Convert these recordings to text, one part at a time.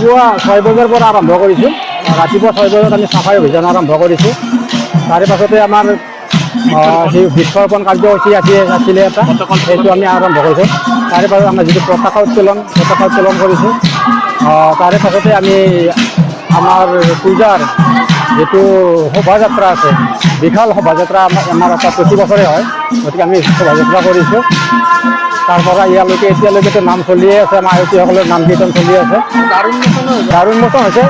ৰাতিপুৱা 6 বজাৰ পৰা আৰম্ভ কৰিছোঁ। ৰাতিপুৱা 6 বজাত আমি চাফাই অভিযান আৰম্ভ কৰিছোঁ। তাৰে পাছতে আমাৰ সেই বৃক্ষৰোপণ কাৰ্যসূচী আছিলে এটা, সেইটো আমি আৰম্ভ কৰিছোঁ। তাৰে পাছত আমাৰ যিটো পতাকা উত্তোলন কৰিছোঁ। তাৰে পাছতে আমি আমাৰ পূজাৰ যিটো শোভাযাত্ৰা আছে, বিশাল শোভাযাত্ৰা আমাৰ এটা প্ৰতি বছৰে হয়, গতিকে আমি শোভাযাত্ৰা কৰিছোঁ। তাৰ পৰা এতিয়ালৈকেতো নাম চলিয়ে আছে, আমাৰ আয়তীসকলৰ নাম কীৰ্তন চলি আছে। দাৰুণ মোচন হৈছে।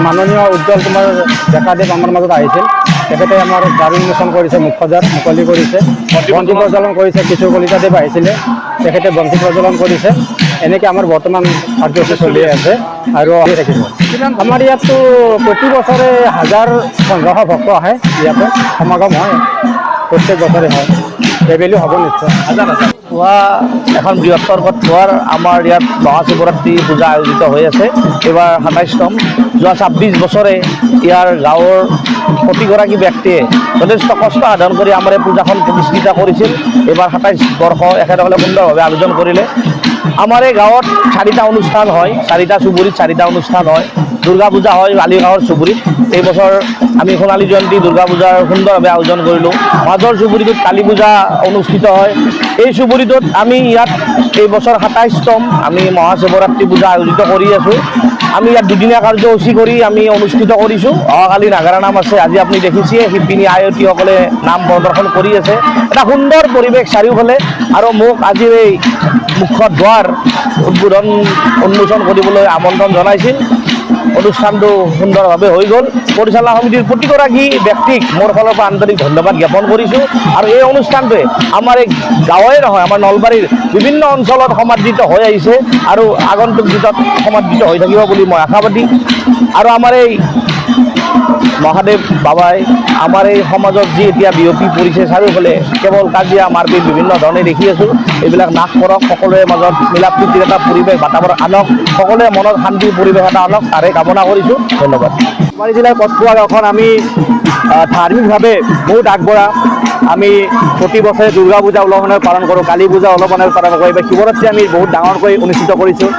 মাননীয় উজ্জ্বল কুমাৰ ডেকাদেৱ আমাৰ মাজত আহিছিল, তেখেতে আমাৰ দাৰুণ মোচন কৰিছে, মুখদ্বাৰ মুকলি কৰিছে, বন্তি প্ৰজ্বলন কৰিছে। কিশোৰ কলিতাদেৱ আহিছিলে, তেখেতে বন্তি প্ৰজ্বলন কৰিছে। এনেকৈ আমাৰ বৰ্তমান কাৰ্যসূচী চলি আছে আৰু আহি থাকিব। আমাৰ ইয়াততো প্ৰতি বছৰে 1000-1500 ভক্ত আহে, ইয়াতে সমাগম হয়, প্ৰত্যেক বছৰে হয়। এইবেলি হ'ব নিশ্চয়। পুৱা এখন বৃহত্তৰ পথৰ আমাৰ ইয়াত মহাশিৱৰাত্ৰি পূজা আয়োজিত হৈ আছে। এইবাৰ 27তম। যোৱা 26 বছৰে ইয়াৰ গাঁৱৰ প্ৰতিগৰাকী ব্যক্তিয়ে যথেষ্ট কষ্ট সাধন কৰি আমাৰ এই পূজাখন প্ৰতিষ্ঠিত কৰিছিল। এইবাৰ 27 বৰ্ষ এখেতসকলে সুন্দৰভাৱে আয়োজন কৰিলে। আমাৰ এই গাঁৱত 4টা অনুষ্ঠান হয়, 4টা চুবুৰীত 4টা অনুষ্ঠান হয়। দুৰ্গা পূজা হয় বালিগাঁৱৰ চুবুৰীত। এই বছৰ আমি সোণালী জয়ন্তী দুৰ্গা পূজাৰ সুন্দৰভাৱে আয়োজন কৰিলোঁ। মাজৰ চুবুৰীটোত কালী পূজা অনুষ্ঠিত হয়। এই চুবুৰীটোত আমি ইয়াত এই বছৰ 27তম আমি মহাশিৱৰাত্ৰি পূজা আয়োজিত কৰি আছোঁ। আমি ইয়াত দুদিনীয়া কাৰ্যসূচী কৰি আমি অনুষ্ঠিত কৰিছোঁ। অহাকালি নাগাৰা নাম আছে, আজি আপুনি দেখিছে শিপিনী আয়তীসকলে নাম প্ৰদৰ্শন কৰি আছে। এটা সুন্দৰ পৰিৱেশ চাৰিওফালে। আৰু মোক আজি এই মুখ্য দুৱাৰ উন্মোচন কৰিবলৈ আমন্ত্ৰণ জনাইছিল। অনুষ্ঠানটো সুন্দৰভাৱে হৈ গ'ল। পৰিচালনা সমিতিৰ প্ৰতিগৰাকী ব্যক্তিক মোৰ ফালৰ পৰা আন্তৰিক ধন্যবাদ জ্ঞাপন কৰিছোঁ। আৰু এই অনুষ্ঠানটোৱে আমাৰ এই গাঁৱৰে নহয়, আমাৰ নলবাৰীৰ বিভিন্ন অঞ্চলত সমাদৃত হৈ আহিছে আৰু আগন্তুক দিনত সমাদৃত হৈ থাকিব বুলি মই আশাবাদী। আৰু আমাৰ এই মহাদেৱ বাবাই আমাৰ এই সমাজত যি এতিয়া বিয়পি পৰিছে চাৰিওফালে, কেৱল কাজিয়া মাৰপিট বিভিন্ন ধৰণে দেখি আছোঁ, এইবিলাক নাশ কৰক, সকলোৰে মাজত মিলা প্ৰীতিৰ এটা পৰিৱেশ বাতাবৰণ আনক, সকলোৰে মনত শান্তিৰ পৰিৱেশ এটা আনক, তাৰে কামনা কৰিছোঁ। ধন্যবাদ। নলবাৰী জিলাৰ কচপুৱা গাঁওখন আমি ধাৰ্মিকভাৱে বহুত আগবঢ়া। আমি প্ৰতি বছৰে দুৰ্গা পূজা উলহ-মালহেৰে পালন কৰোঁ, কালী পূজা উলহ-মালহেৰে পালন কৰোঁ। এইবাৰ শিৱৰাত্ৰি আমি বহুত ডাঙৰকৈ অনুষ্ঠিত কৰিছোঁ।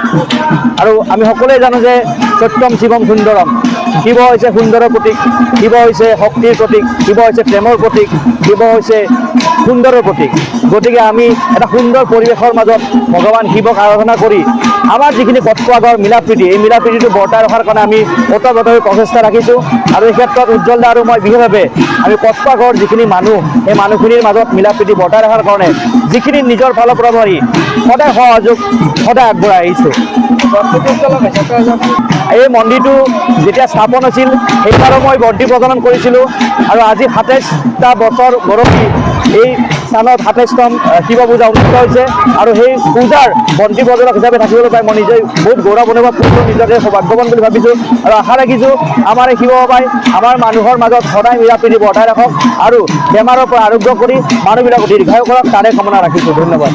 আৰু আমি সকলোৱে জানো যে সত্যম শিৱম সুন্দৰম, শিৱ হৈছে সুন্দৰৰ প্ৰতীক, শিৱ হৈছে শক্তিৰ প্ৰতীক, শিৱ হৈছে প্ৰেমৰ প্ৰতীক, শিৱ হৈছে সুন্দৰৰ প্ৰতীক। গতিকে আমি এটা সুন্দৰ পৰিৱেশৰ মাজত ভগৱান শিৱক আৰাধনা কৰি আমাৰ যিখিনি কচপুৱা গাঁৱৰ মিলা প্ৰীতি, এই মিলা প্ৰীতিটো বৰ্তাই ৰখাৰ কাৰণে আমি ওতঃপ্ৰোতভাৱে প্ৰচেষ্টা ৰাখিছোঁ। আৰু এই ক্ষেত্ৰত উজ্জ্বল দা আৰু মই বিশেষভাৱে আমি কচপুৱা গাঁৱৰ যিখিনি মানুহ, সেই মানুহখিনিৰ মাজত মিলা প্ৰীতি বৰ্তাই ৰখাৰ কাৰণে যিখিনি নিজৰ ফালৰ পৰা মই সদায় সহযোগ সদায় আগবঢ়াই আহিছোঁ। এই মন্দিৰটো যেতিয়া স্থাপন হৈছিল সেইবাৰো মই বন্তি প্ৰজ্বলন কৰিছিলোঁ। আৰু আজি 27টা বছৰ গৰমী এই স্থানত 27তম শিৱ পূজা অনুষ্ঠিত হৈছে। আৰু সেই পূজাৰ বন্তি প্ৰজ্বলক হিচাপে থাকিবলৈ পাই মই নিজে বহুত গৌৰৱ অনুভৱ কৰিছোঁ, নিজকে সৌভাগ্যৱান বুলি ভাবিছোঁ। আৰু আশা ৰাখিছোঁ আমাৰ এই শিৱ বাবাই আমাৰ মানুহৰ মাজত সদায় মিলা প্ৰীতি বৰ্তাই ৰাখক আৰু বেমাৰৰ পৰা আৰোগ্য কৰি মানুহবিলাকক দীৰ্ঘায়ু কৰক, তাৰে কামনা ৰাখিছোঁ। ধন্যবাদ।